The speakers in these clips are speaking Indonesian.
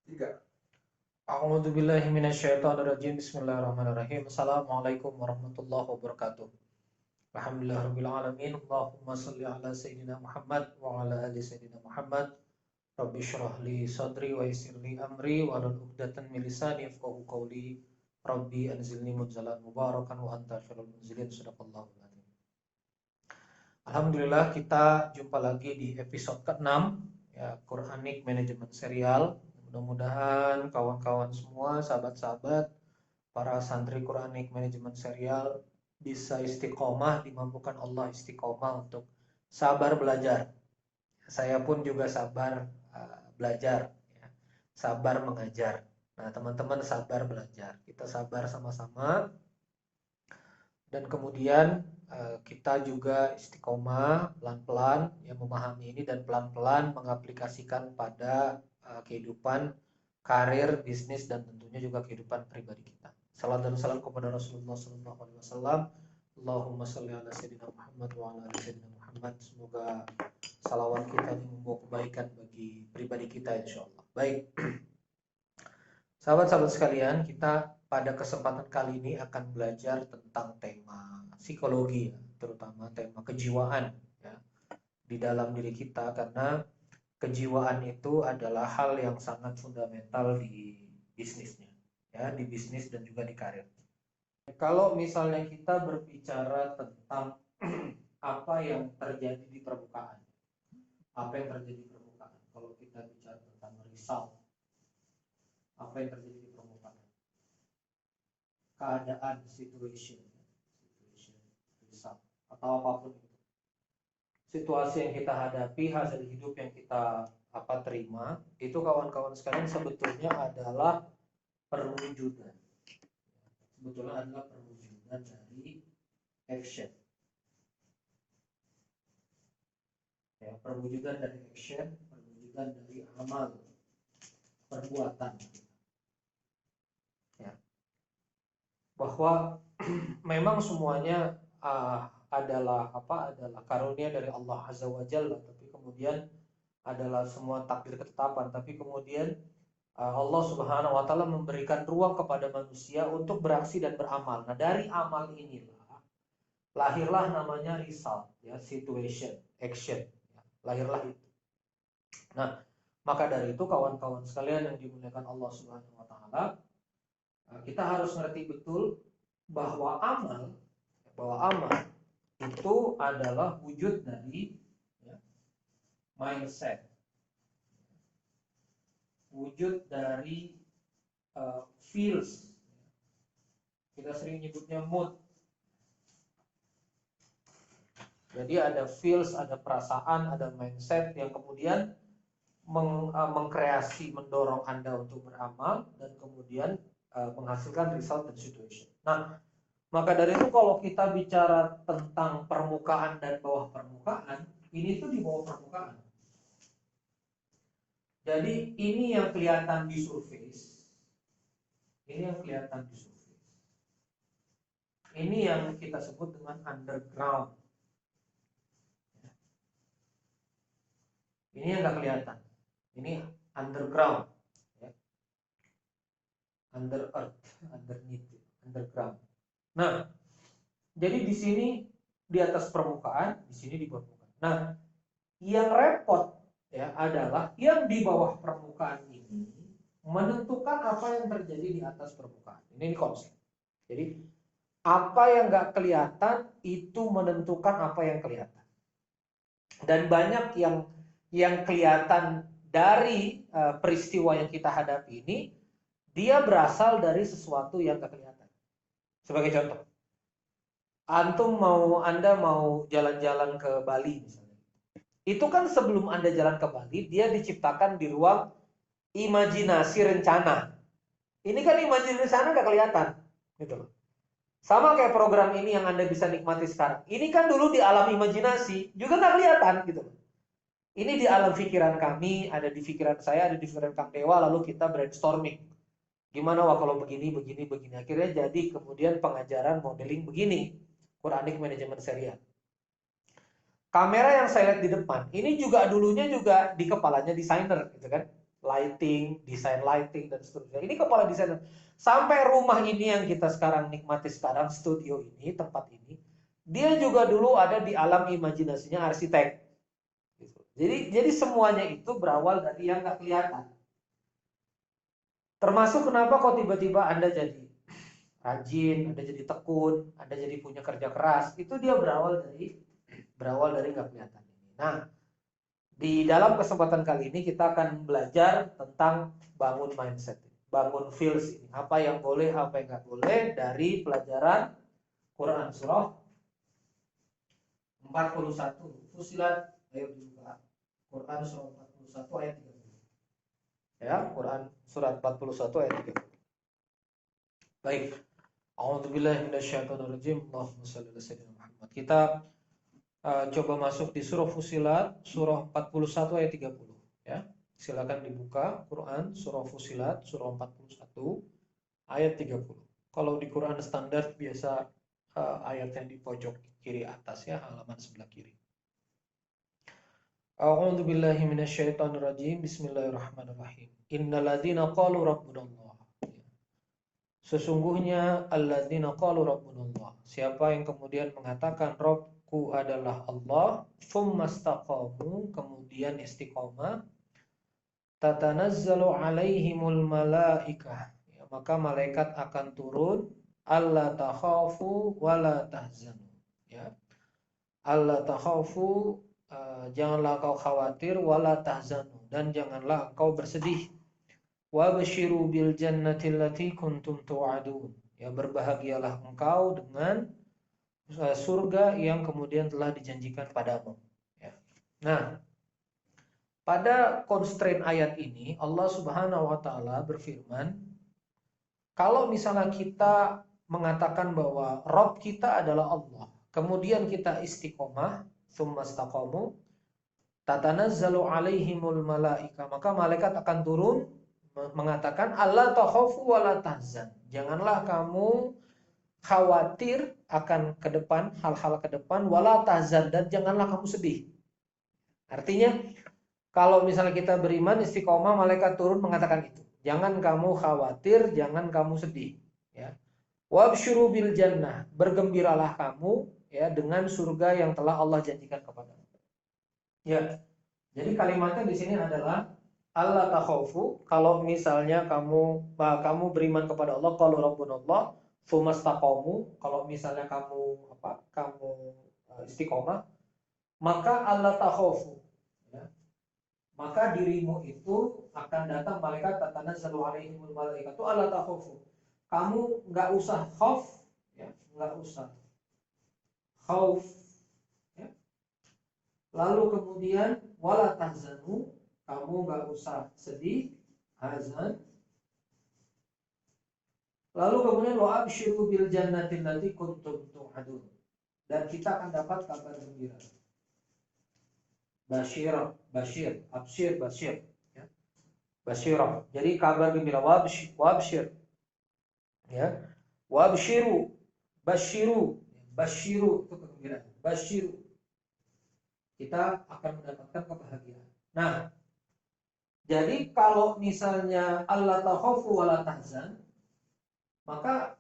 Tiga. A'udzubillahi minasyaitonirrajim. Bismillahirrahmanirrahim. Assalamualaikum warahmatullahi wabarakatuh. Alhamdulillahirabbil alamin. Allahumma shalli ala sayidina Muhammad wa ala ali sayidina Muhammad. Rabbi shrah li sadri wa yassir li amri wa hlul 'uqdatam min lisani yafqahu qawli. Rabbi anzilni munzalan mubarakan wa anta khairul munzilin. Shadaqallahul adzim. Alhamdulillah kita jumpa lagi di episode ke-6 ya, Quranic Management Serial. Mudah-mudahan kawan-kawan semua, sahabat-sahabat, para santri Quranic Management Serial bisa istiqomah, dimampukan Allah istiqomah untuk sabar belajar. Saya pun juga sabar belajar, ya. Sabar mengajar. Nah, teman-teman sabar belajar. Kita sabar sama-sama. Dan kemudian kita juga istiqomah pelan-pelan ya memahami ini dan pelan-pelan mengaplikasikan pada kehidupan karir, bisnis dan tentunya juga kehidupan pribadi kita. Salam dan salam kepada Rasulullah SAW. Allahumma sholli ala sayyidina Muhammad wa ala ali sayyidina Muhammad. Semoga salawat kita ini membawa kebaikan bagi pribadi kita insyaallah. Baik. Sahabat-sahabat sekalian, kita pada kesempatan kali ini akan belajar tentang tema psikologi, ya, terutama tema kejiwaan ya, di dalam diri kita, karena kejiwaan itu adalah hal yang sangat fundamental di bisnisnya, ya, di bisnis dan juga di karir. Kalau misalnya kita berbicara tentang apa yang terjadi di permukaan, apa yang terjadi di permukaan, kalau kita bicara tentang result, apa yang terjadi di permukaan, keadaan, situation, result, atau apapun itu. Situasi yang kita hadapi, hasil hidup yang kita terima, itu kawan-kawan sekalian sebetulnya adalah perwujudan. Sebetulnya adalah perwujudan dari action. Ya, perwujudan dari action, perwujudan dari amal, perbuatan. Ya. Bahwa memang semuanya adalah karunia dari Allah Azza wa Jalla, tapi kemudian adalah semua takdir ketetapan, tapi kemudian Allah Subhanahu wa taala memberikan ruang kepada manusia untuk beraksi dan beramal. Nah, dari amal inilah lahirlah namanya result, ya, situation, action, ya, lahirlah itu. Nah, maka dari itu kawan-kawan sekalian yang dimuliakan Allah Subhanahu wa taala, kita harus ngerti betul bahwa amal itu adalah wujud dari, ya, mindset, wujud dari feels. Kita sering nyebutnya mood. Jadi ada feels, ada perasaan, ada mindset yang kemudian mengkreasi, mendorong Anda untuk beramal dan kemudian menghasilkan result dan situation. Nah, maka dari itu kalau kita bicara tentang permukaan dan bawah permukaan, ini tuh di bawah permukaan. Jadi ini yang kelihatan di surface. Ini yang kelihatan di surface. Ini yang kita sebut dengan underground. Ini yang nggak kelihatan. Ini underground. Ya. Under earth, underneath, underground. Nah, jadi di sini di atas permukaan, di sini di bawah permukaan. Nah, yang repot ya adalah yang di bawah permukaan ini menentukan apa yang terjadi di atas permukaan. Ini konsep. Jadi apa yang nggak kelihatan itu menentukan apa yang kelihatan. Dan banyak yang kelihatan dari peristiwa yang kita hadapi ini, dia berasal dari sesuatu yang nggak kelihatan. Sebagai contoh, Anda mau jalan-jalan ke Bali misalnya. Itu kan sebelum Anda jalan ke Bali, dia diciptakan di ruang imajinasi rencana. Ini kan imajinasi rencana nggak kelihatan, gitu loh. Sama kayak program ini yang Anda bisa nikmati sekarang. Ini kan dulu di alam imajinasi, juga nggak kelihatan, gitu loh. Ini di alam pikiran kami, ada di pikiran saya, ada di pikiran Kang Dewa, lalu kita brainstorming. Gimana kalau begini. Akhirnya jadi kemudian pengajaran modeling begini, Quranic Management Serial. Kamera yang saya lihat di depan, ini juga dulunya juga di kepalanya desainer, gitu kan. lighting, desain lighting dan seterusnya. Ini kepala desainer. Sampai rumah ini yang kita sekarang nikmati sekarang, studio ini, tempat ini, dia juga dulu ada di alam imajinasinya arsitek. Gitu. Jadi semuanya itu berawal dari yang nggak kelihatan. Termasuk kenapa kok tiba-tiba Anda jadi rajin, Anda jadi tekun, Anda jadi punya kerja keras, itu dia berawal dari nggak kelihatan ini. Nah, di dalam kesempatan kali ini kita akan belajar tentang bangun mindset, bangun feels ini. Apa yang boleh, apa yang nggak boleh dari pelajaran Quran surah 41. Fusilat, ayo dibuka. Quran surah 41 ayat 30. Ya, Quran surat 41 ayat 30. Baik. A'udzubillahi minasyaitonirrajim. Allahumma shalli ala sayyidina Muhammad. Kita coba masuk di surah Fusilat, surah 41 ayat 30. Ya, silakan dibuka Quran surah Fusilat, surah 41 ayat 30. Kalau di Quran standar biasa ayatnya di pojok kiri atas ya, halaman sebelah kiri. A'udzubillahi minasyaitonirrajim. Bismillahirrahmanirrahim. Innalladzina qalu rabbunallah. Sesungguhnya alladzina qalu rabbunallah. Siapa yang kemudian mengatakan Rabbku adalah Allah, tsumastaqamu, kemudian istiqomah, tatanazzalu alaihimul malaikah. Ya, maka malaikat akan turun, alla takhafu wala tahzanu. Ya. Alla takhafu, janganlah kau khawatir, wala tahzanu, dan janganlah engkau bersedih. Wa basyiru bil jannati allati kuntum tu'adun. Ya, berbahagialah engkau dengan surga yang kemudian telah dijanjikan padamu. Ya. Nah, pada constraint ayat ini Allah Subhanahu wa taala berfirman, kalau misalnya kita mengatakan bahwa Rabb kita adalah Allah, kemudian kita istiqomah, tsumastaqamu, tatanazzalu alaihimul malaika, maka malaikat akan turun mengatakan alla takhafu wala tahzan. Janganlah kamu khawatir akan ke depan, hal-hal ke depan, wala tahzan, dan janganlah kamu sedih. Artinya kalau misalnya kita beriman istiqomah, malaikat turun mengatakan itu. Jangan kamu khawatir, jangan kamu sedih, ya. Wabsyuru bil jannah, bergembiralah kamu ya dengan surga yang telah Allah janjikan kepadamu. Ya. Jadi kalimatnya di sini adalah Allah takhaufu, kalau misalnya kamu beriman kepada Allah, kalau rabbunallah, tsumastaqamu, kalau misalnya kamu istiqomah, maka Allah takhaufu, ya. Maka dirimu itu akan datang malaikat, tatanazzalu alaihimul malaikatu alla takhaufu. Kamu nggak usah khauf, ya, nggak usah khauf, ya. Lalu kemudian wala tahzanu, kamu nggak usah sedih, hazan. Lalu kemudian wa absyiru bil jannati allati kuntum tu'adun, dan kita akan dapat kabar gembira. Basyirah, basyir, absyir, basyir, ya. Basyirah. Jadi kabar gembira, wabsyir, ya. Wabsyiru, basyiru, basyiru itu kegembiraan. Basyiru, kita akan mendapatkan kebahagiaan. Nah, jadi kalau misalnya Allah takhafu wala tahzan, maka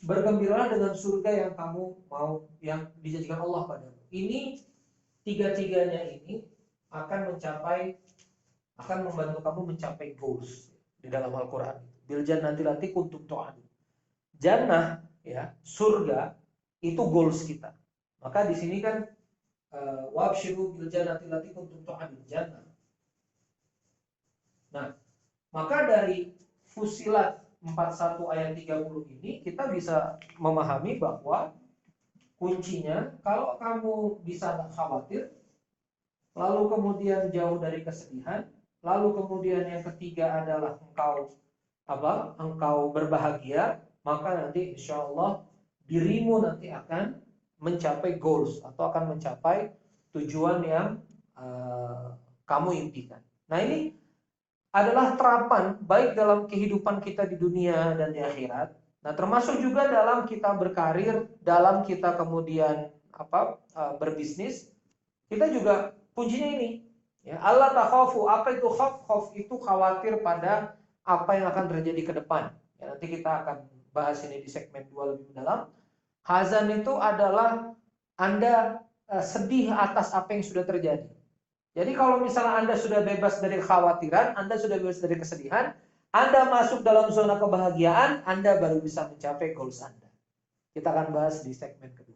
bergembiralah dengan surga yang kamu mau, yang dijanjikan Allah padamu. Ini tiga-tiganya ini akan membantu kamu mencapai goals di dalam Al-Qur'an. Bil jannati allati kuntum tu'adun. Jannah, ya, surga itu goals kita. Maka di sini kan wabsyiru bil jannati allati kuntum tu'adun, jannah. Nah, maka dari Fusilat 41 ayat 30 ini kita bisa memahami bahwa kuncinya kalau kamu bisa tak khawatir, lalu kemudian jauh dari kesedihan, lalu kemudian yang ketiga adalah engkau berbahagia, maka nanti insya Allah dirimu nanti akan mencapai goals atau akan mencapai tujuan yang kamu impikan. Nah, ini adalah terapan baik dalam kehidupan kita di dunia dan di akhirat. Nah, termasuk juga dalam kita berkarir, dalam kita kemudian berbisnis, kita juga kuncinya ini. Ya, Allah takhafu, apa itu khauf? Khauf itu khawatir pada apa yang akan terjadi ke depan. Ya, nanti kita akan bahas ini di segmen 2 lebih mendalam. Hazan itu adalah Anda sedih atas apa yang sudah terjadi. Jadi kalau misalnya Anda sudah bebas dari kekhawatiran, Anda sudah bebas dari kesedihan, Anda masuk dalam zona kebahagiaan, Anda baru bisa mencapai goals Anda. Kita akan bahas di segmen kedua.